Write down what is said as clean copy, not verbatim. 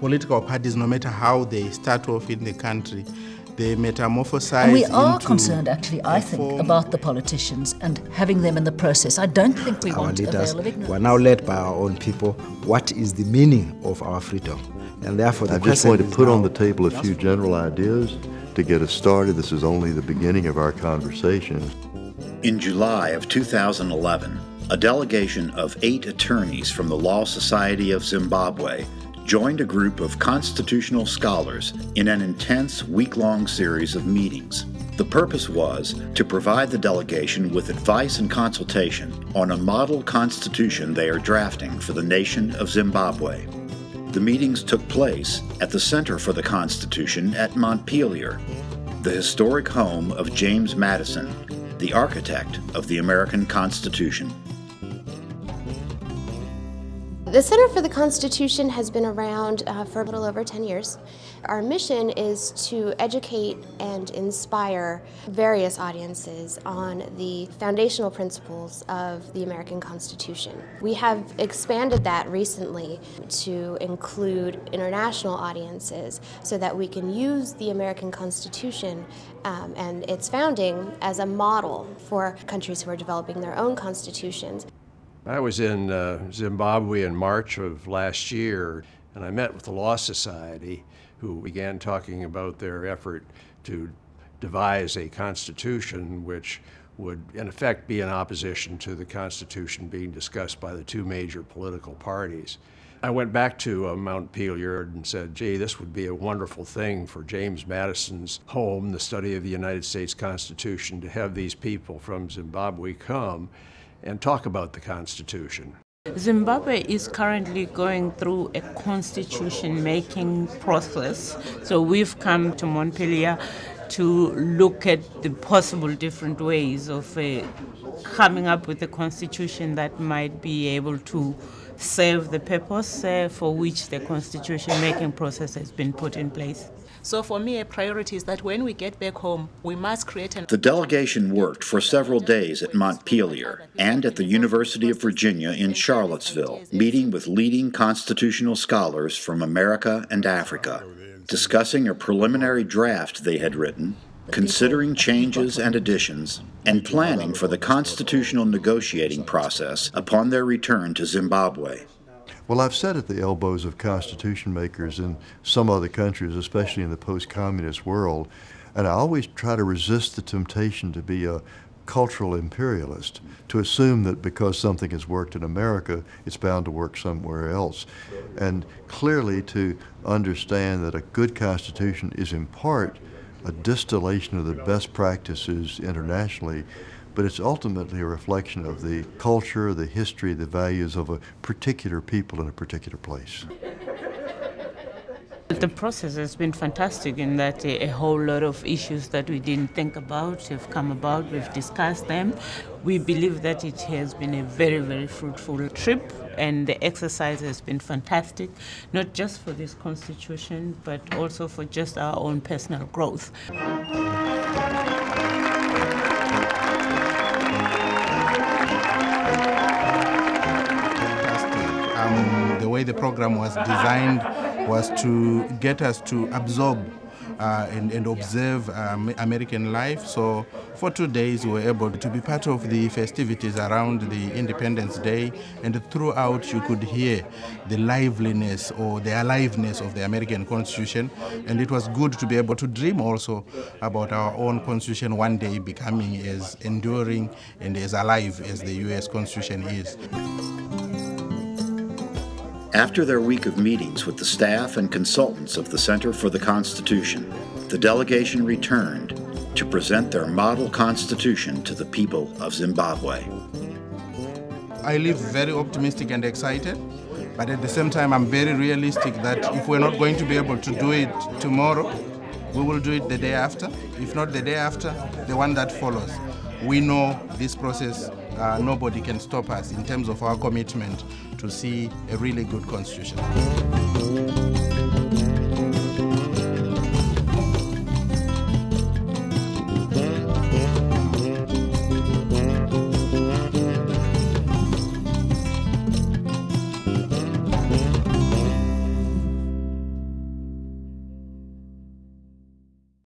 political parties, no matter how they start off in the country, they metamorphosize. And we are concerned, actually, I think, about the politicians and having them in the process. I don't think we want a veil of ignorance. We're now led by our own people. What is the meaning of our freedom? And therefore, I just want to put on the table a few general ideas to get us started. This is only the beginning of our conversation. In July of 2011, a delegation of 8 attorneys from the Law Society of Zimbabwe joined a group of constitutional scholars in an intense week-long series of meetings. The purpose was to provide the delegation with advice and consultation on a model constitution they are drafting for the nation of Zimbabwe. The meetings took place at the Center for the Constitution at Montpelier, the historic home of James Madison, the architect of the American Constitution. The Center for the Constitution has been around for a little over 10 years. Our mission is to educate and inspire various audiences on the foundational principles of the American Constitution. We have expanded that recently to include international audiences so that we can use the American Constitution and its founding as a model for countries who are developing their own constitutions. I was in Zimbabwe in March of last year, and I met with the Law Society, who began talking about their effort to devise a constitution which would, in effect, be in opposition to the constitution being discussed by the 2 major political parties. I went back to Montpelier and said, gee, this would be a wonderful thing for James Madison's home, the study of the United States Constitution, to have these people from Zimbabwe come and talk about the Constitution. Zimbabwe is currently going through a constitution-making process. So we've come to Montpelier to look at the possible different ways of coming up with a constitution that might be able to serve the purpose for which the constitution-making process has been put in place. So for me, a priority is that when we get back home, we must create an... The delegation worked for several days at Montpelier and at the University of Virginia in Charlottesville, meeting with leading constitutional scholars from America and Africa, discussing a preliminary draft they had written, considering changes and additions, and planning for the constitutional negotiating process upon their return to Zimbabwe. Well, I've sat at the elbows of constitution makers in some other countries, especially in the post-communist world, and I always try to resist the temptation to be a cultural imperialist, to assume that because something has worked in America, it's bound to work somewhere else. And clearly to understand that a good constitution is in part a distillation of the best practices internationally, but it's ultimately a reflection of the culture, the history, the values of a particular people in a particular place. The process has been fantastic in that a whole lot of issues that we didn't think about have come about. We've discussed them. We believe that it has been a very, very fruitful trip, and the exercise has been fantastic, not just for this constitution, but also for just our own personal growth. The way the program was designed was to get us to absorb and observe American life. So for 2 days we were able to be part of the festivities around the Independence Day, and throughout you could hear the liveliness or the aliveness of the American Constitution, and it was good to be able to dream also about our own Constitution one day becoming as enduring and as alive as the U.S. Constitution is. After their week of meetings with the staff and consultants of the Center for the Constitution, the delegation returned to present their model constitution to the people of Zimbabwe. I live very optimistic and excited, but at the same time I'm very realistic that if we're not going to be able to do it tomorrow, we will do it the day after. If not the day after, the one that follows. We know this process, nobody can stop us in terms of our commitment to see a really good constitution.